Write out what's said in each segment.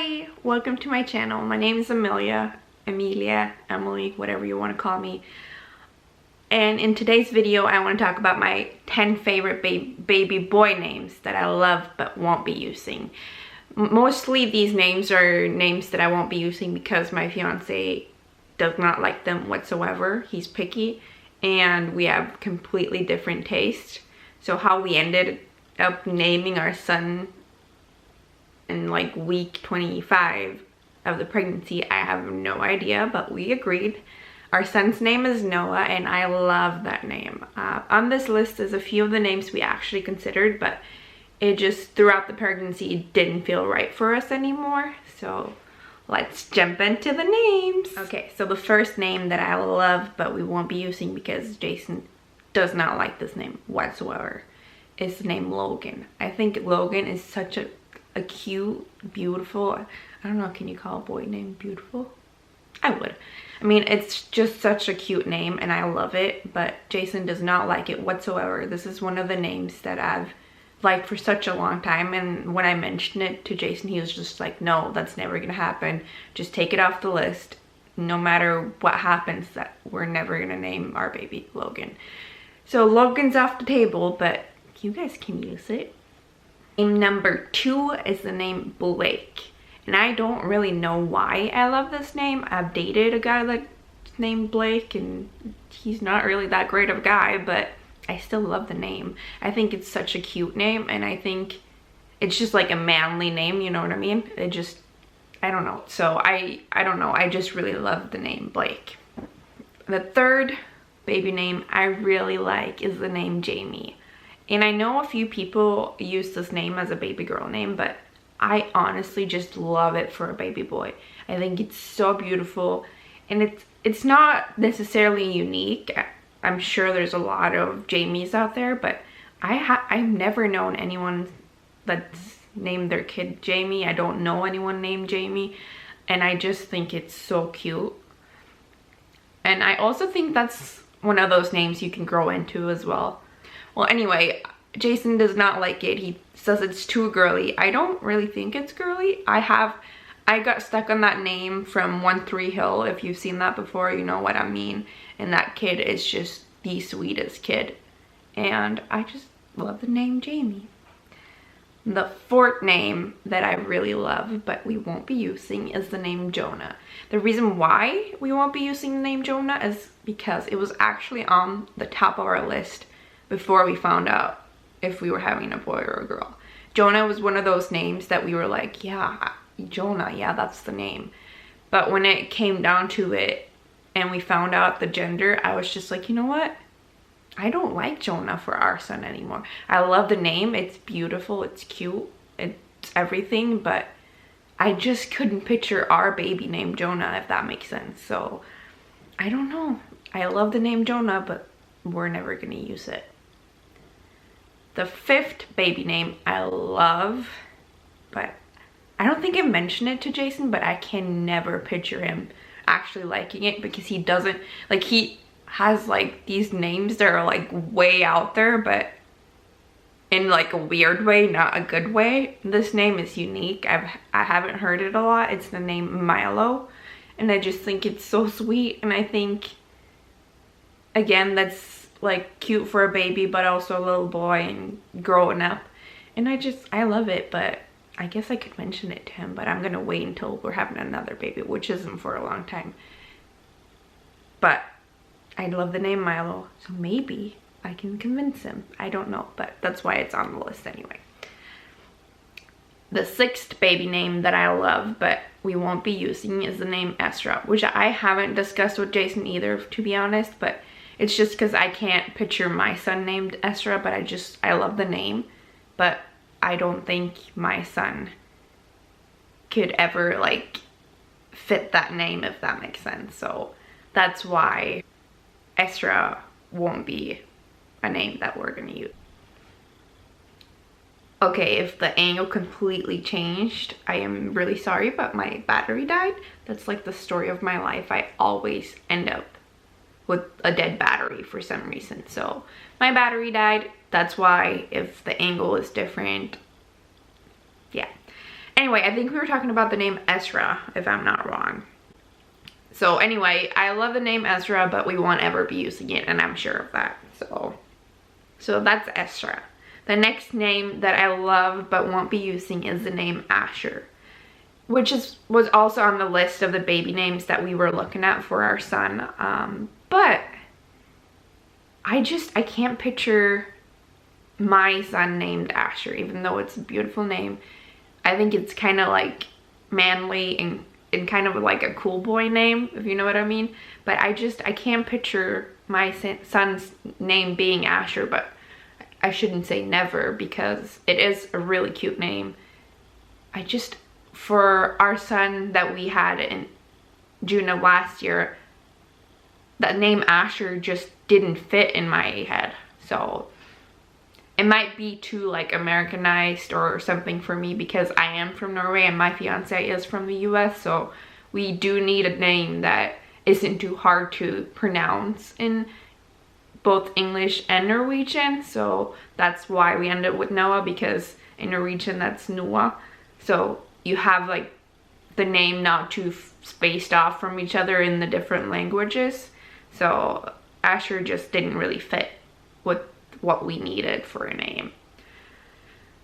Hi, welcome to my channel. My name is Amelia, Emily, whatever you want to call me. And in today's video, I want to talk about my 10 favorite baby boy names that I love but won't be using. Mostly these names are names that I won't be using because my fiance does not like them whatsoever. He's picky and we have completely different tastes. So how we ended up naming our son in like week 25 of the pregnancy, I have no idea, but we agreed. Our son's name is Noah and I love that name. On this list is a few of the names we actually considered, but it just throughout the pregnancy it didn't feel right for us anymore. So let's jump into the names. Okay, so the first name that I love but we won't be using because Jason does not like this name whatsoever is the name Logan. I think Logan is such a cute, beautiful, I don't know, can you call a boy name beautiful? I would. I mean, it's just such a cute name and I love it, but Jason does not like it whatsoever. This is one of the names that I've liked for such a long time, and when I mentioned it to Jason, he was just like, no, that's never gonna happen. Just take it off the list. No matter what happens, that we're never gonna name our baby Logan. So Logan's off the table, but you guys can use it. Name number 2 is the name Blake. And I don't really know why I love this name. I've dated a guy that's named Blake and he's not really that great of a guy, but I still love the name. I think it's such a cute name and I think it's just like a manly name, you know what I mean? It just, I don't know. So I don't know. I just really love the name Blake. The third baby name I really like is the name Jamie. And I know a few people use this name as a baby girl name, but I honestly just love it for a baby boy. I think it's so beautiful and it's not necessarily unique. I'm sure there's a lot of Jamies out there, but I've never known anyone that's named their kid Jamie. I don't know anyone named Jamie, and I just think it's so cute. And I also think that's one of those names you can grow into as well. Well, anyway, Jason does not like it. He says it's too girly. I don't really think it's girly. I got stuck on that name from One Tree Hill. If you've seen that before, you know what I mean. And that kid is just the sweetest kid. And I just love the name Jamie. The fourth name that I really love, but we won't be using, is the name Jonah. The reason why we won't be using the name Jonah is because it was actually on the top of our list before we found out if we were having a boy or a girl. Jonah was one of those names that we were like, yeah, Jonah, yeah, that's the name. But when it came down to it and we found out the gender, I was just like, you know what? I don't like Jonah for our son anymore. I love the name. It's beautiful. It's cute. It's everything. But I just couldn't picture our baby named Jonah, if that makes sense. So I don't know. I love the name Jonah, but we're never going to use it. The fifth baby name I love, but I don't think I mentioned it to Jason, but I can never picture him actually liking it because he doesn't, like, he has like these names that are like way out there, but in like a weird way, not a good way. This name is unique. I haven't heard it a lot. It's the name Milo, and I just think it's so sweet, and I think, again, that's like cute for a baby but also a little boy and growing up, and I love it. But I guess I could mention it to him, but I'm gonna wait until we're having another baby, which isn't for a long time. But I love the name Milo, so maybe I can convince him. I don't know, but that's why it's on the list anyway. The sixth baby name that I love but we won't be using is the name Ezra, which I haven't discussed with Jason either, to be honest, but it's just because I can't picture my son named Ezra, but I love the name, but I don't think my son could ever like fit that name, if that makes sense. So that's why Ezra won't be a name that we're gonna use. Okay, if the angle completely changed, I am really sorry, but my battery died. That's like the story of my life. I always end up with a dead battery for some reason. So my battery died. That's why if the angle is different, yeah. Anyway, I think we were talking about the name Ezra, if I'm not wrong. So anyway, I love the name Ezra, but we won't ever be using it, and I'm sure of that. So that's Ezra. The next name that I love but won't be using is the name Asher, which was also on the list of the baby names that we were looking at for our son. But I can't picture my son named Asher, even though it's a beautiful name. I think it's kind of like manly and kind of like a cool boy name, if you know what I mean. But I can't picture my son's name being Asher, but I shouldn't say never, because it is a really cute name. For our son that we had in June of last year, the name Asher just didn't fit in my head. So it might be too like Americanized or something for me, because I am from Norway and my fiance is from the US. So we do need a name that isn't too hard to pronounce in both English and Norwegian. So that's why we ended up with Noah, because in Norwegian that's Noah. So you have like the name not too spaced off from each other in the different languages. So Asher just didn't really fit with what we needed for a name.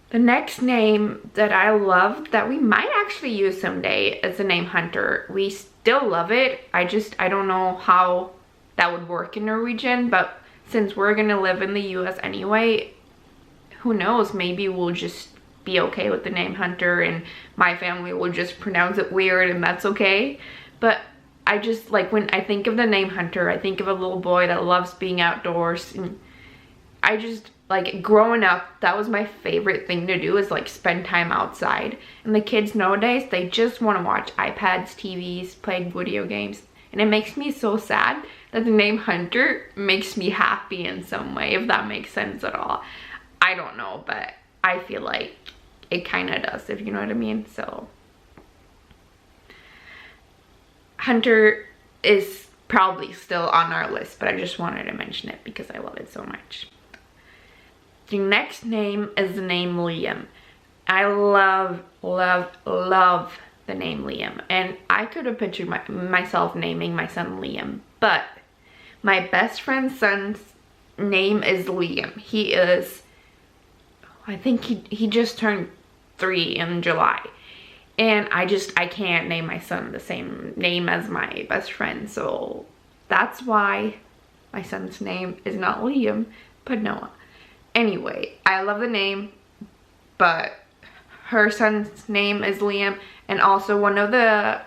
The next name that I love that we might actually use someday is the name Hunter. We still love it. I don't know how that would work in Norwegian, but since we're gonna live in the US anyway, who knows, maybe we'll just be okay with the name Hunter and my family will just pronounce it weird and that's okay. But I just, like, when I think of the name Hunter, I think of a little boy that loves being outdoors. And I just, like, growing up, that was my favorite thing to do, is like spend time outside. And the kids nowadays, they just want to watch iPads, TVs, play video games. And it makes me so sad that the name Hunter makes me happy in some way, if that makes sense at all. I don't know, but I feel like it kind of does, if you know what I mean. So Hunter is probably still on our list, but I just wanted to mention it because I love it so much. The next name is the name Liam. I love, love, love the name Liam, and I could have pictured myself naming my son Liam, but my best friend's son's name is Liam. He is, I think he just turned 3 in July, and I can't name my son the same name as my best friend, so that's why my son's name is not Liam but Noah. Anyway, I love the name, but her son's name is Liam, and also one of the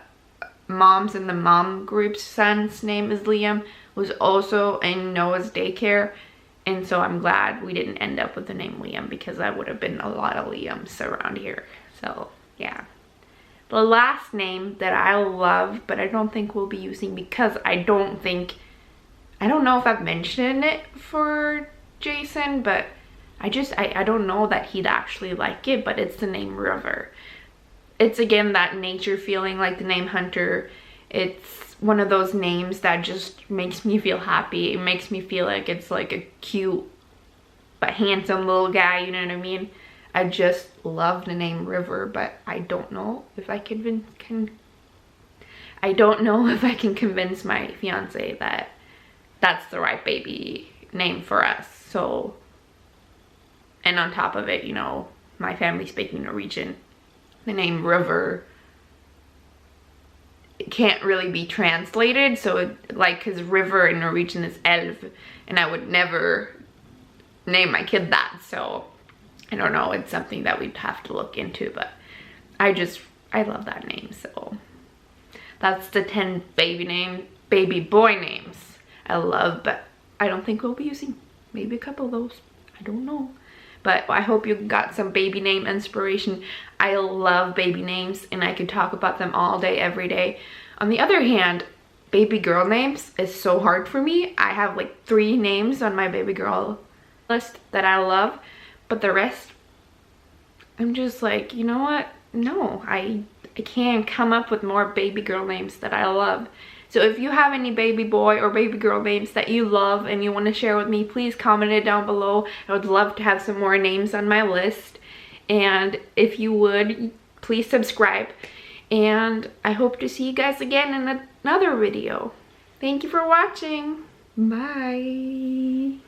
moms in the mom group's son's name is Liam, was also in Noah's daycare, and so I'm glad we didn't end up with the name Liam, because that would have been a lot of Liams around here. So yeah. The last name that I love, but I don't think we'll be using, because I don't know if I've mentioned it for Jason, but I don't know that he'd actually like it, but it's the name River. It's again that nature feeling, like the name Hunter. It's one of those names that just makes me feel happy. It makes me feel like it's like a cute but handsome little guy, you know what I mean? I just love the name River, but I don't know if I can convince my fiance that that's the right baby name for us. So, and on top of it, you know, my family speaking Norwegian, the name River, it can't really be translated. So because river in Norwegian is elv, and I would never name my kid that. So I don't know, it's something that we'd have to look into, but I love that name. So that's the 10 baby boy names I love, but I don't think we'll be using maybe a couple of those. I don't know. But I hope you got some baby name inspiration. I love baby names, and I could talk about them all day, every day. On the other hand, baby girl names is so hard for me. I have like 3 names on my baby girl list that I love, but the rest, I'm just like, you know what? No, I can't come up with more baby girl names that I love. So if you have any baby boy or baby girl names that you love and you want to share with me, please comment it down below. I would love to have some more names on my list. And if you would, please subscribe. And I hope to see you guys again in another video. Thank you for watching. Bye.